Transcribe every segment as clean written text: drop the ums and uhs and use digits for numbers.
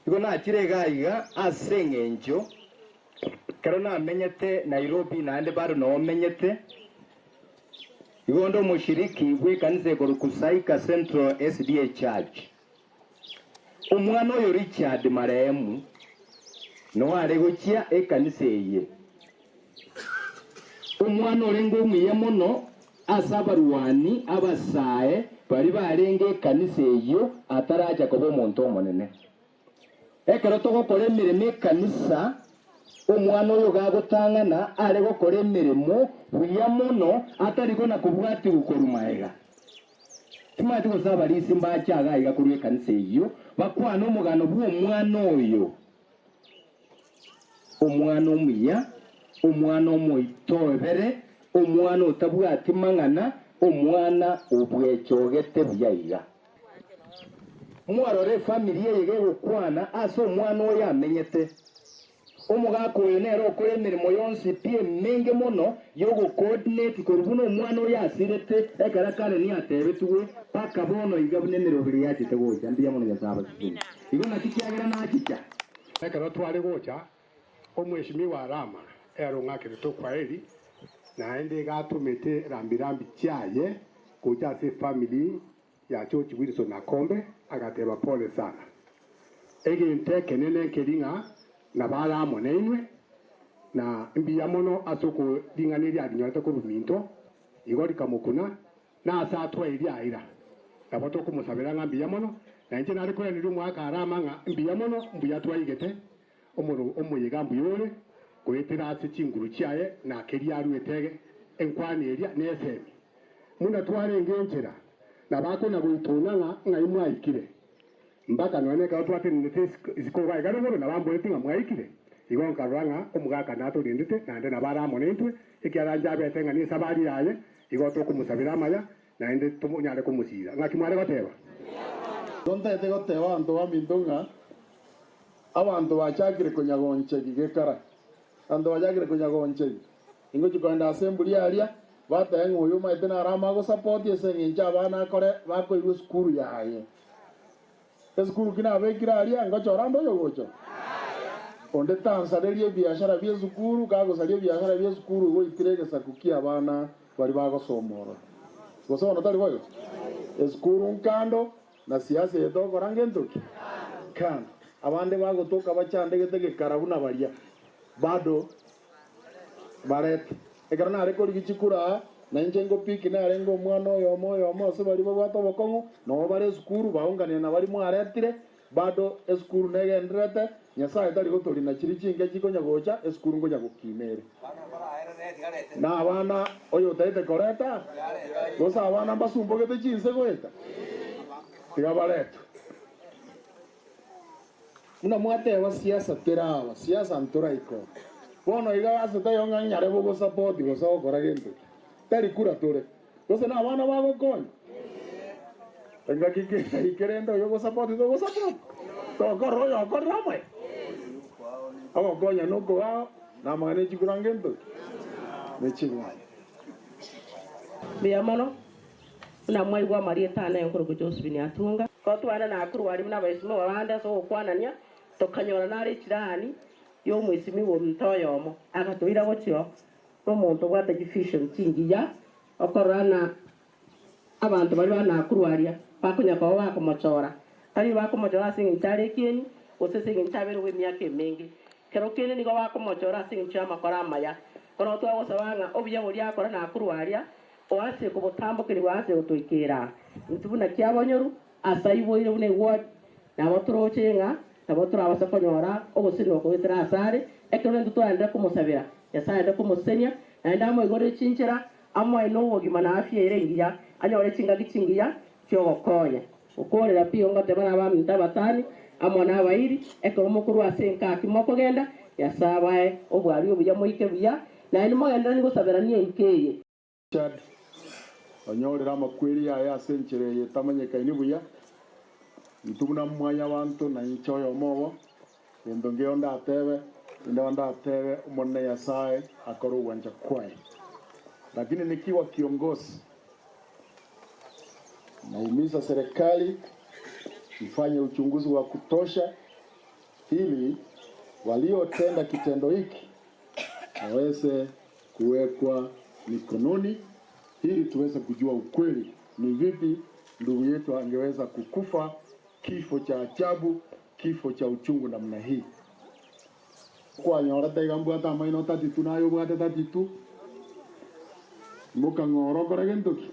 Igo na chirega iga asengenjo kero na menyete Nairobi na ande bado no menyete igo ndo mushiriki gwe kanise Kusaika Central SDA Church. Umwana oyo Richard marehemu no aregokia ekanise ye. Umwana orengo umuye muno asabaruwani abasae bari barenge kanise yo ataraja kuba omuntu omonene. Ekero togokora emirimo kanisa omwana oyo gagotangana are gokora emirimo buya muno atari na kubwati gukorumaega. Timati gosaba risi mbacyaga iga kuri kanisa iyo bakwana omugano bwo omwana oyo. Omwana omuya, omwana omoitobere, omwana otabwati mangana, omwana obwechogete buyaiga. Mwarore familia yege gukwana ase omwana oyo amenyete. Omugako oyo nero okora emirimo yonsi pie menge muno yo coordinate korubuno omwana oyo asirete ekara kane ni atebetwe paka bono iga bunemero biri yakite gocha ndiya muno yasaba sipini. Igo nakikyagera nakicha. Ekara twale gocha omweshimiwa Rama erong'akire tokwaeri naende gatumete rambirambi chaye kuja ase family ya George Wilson Akombe agateba pole sana. Eginte kenene nkeringa na bala monenwe na mbiya mono asoko dinganeri adinyote ko ruminto igori kamukuna na asatwa iri aira abato kumusabira ngambiya mono na nje nari ko ni mwaka Rama nga mbiya mono mbuya twayigete omuyigambu yore kwetera ati chinguru cyaye na keria ruetege enkwani eria nesemi muna twarengenjera na bako na guituna nga imwaikire mbaka none ka twate ni isikoga igaro ngoro na bambo etinga mwaikire igon karanga omugaka nato rindite nande na bara monentwe ikiaranja betenga ni sabari yaye igoto kumusabira amaya na ende tumunyare kumusira ngakimware goteba donta ete goteba anto bamindonga abantu bachagire kunyagonche gigekara ando bachagire kunyagonche ingo chikoenda assembly aria bataenga uyu maite na Rama go support esenginja abana kore bako iru skuru yaye skuru kina bekira aria ngo chorando yo gocho onde tansaderie biashara bya skuru kago salie biashara bya skuru go itirege sakukia abana bari bago somoro goso no tari boyo skuru nkando na siasa yeto korangentoki kan abande bagotoka bachandegete gekarabuna baria bado baret ekarana areko ligichikura na njengo piki na arengo mwana oyo moyo se bari bwato bokongo no bare skuru baungane na bari mwaretire bado skuru negendrete nyasaye tari gotori na chirichinge chikonya gocha skuru ngonya gukimere na abana oyo taite koreta gosa abana basumbo gete chinse goeta tiga bareto una muate wa siasa terawa siasa antoraiko bono iga asata yonga nyare bogo support go so kora gento tari kura tore gosa na bana bago kon tenga ikerendo yo go support to korro yo korro mai ago konya no go na mane chikurangento mechigwa biamano una mwaigwa marieta na yokoro Josephine atunga ko twana na akuru wari na baisimo babanda so kwanania tokanyora nari kirani yo mwesimi wo mtoyomo akatwira gotyo omuntu gwata gifisho kingiya okorana abantu bari bana akuru waria bakunya ko bakomochora ari bakomochora singi tare kieni osese ngitabero we myaka emenge kero kieni nigo bakomochora singi chama kora maya kono twa gosabanga obiya buri akora na akuru waria oase kubotambukiri wase otoikera ntubuna kyabonyoru asaiboire une ward na botorocenga na botora abasakonyora obosino ko wetera asare ekero ntutwanda kumusabira yasaye kumusenya na ndamo igore chinchira amwe no wogima na afya irengiya anyore chinga gichingiya cyo gokonya ukorera pio ngote bana ba mitabatani amona abairi ekero mukuru asenka akimoko genda yasabaye obwari obuya moike buya na ndimo genda ngosabira niye ikeye Chad onyorera amakwiri aya asenchereye tamanyeka inibuya ntubuna mwanya abantu na nchoyo mobo ndongeo ndatebe ndatebe umone yasaye akoro wanja kwai lakini nikiwa kiongozi naimiza serikali ifanye uchunguzi wa kutosha ili waliotenda kitendo hiki waweze kuwekwa mikononi, ili tuweze kujua ukweli ni vipi ndugu yetu angeweza kukufa kifo cha ajabu, kifo cha uchungu namna hii. Kwa nyora tegambu hata maino tatitu na yo bwate tatitu muka ngoro koragentoki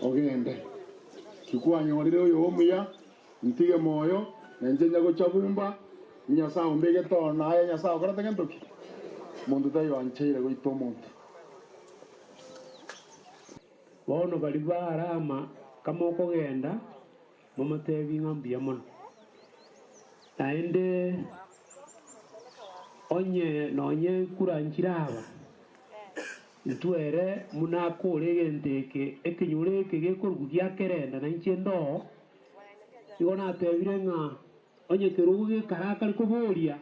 ogende kikuwa nyorire uyo omuya ntige moyo nenjenya gochabumba nyasa ombege to naye nyasa koragentoki mundu tayo ancheire goito muntu bono bari barama kamoko genda momotebi ngambia mono naende onye nonye kuranchiraba ntwere munakore genteke ekinyureke gekorugia kerenda na nchendo igona tebire nga onye keruge karaka likoboria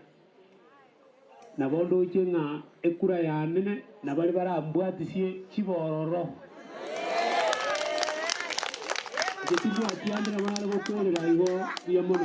na bondo chenga ekura ya nene na bali barambwatisie chibororo Jadi buat yang ada mana boleh lagi, dia mana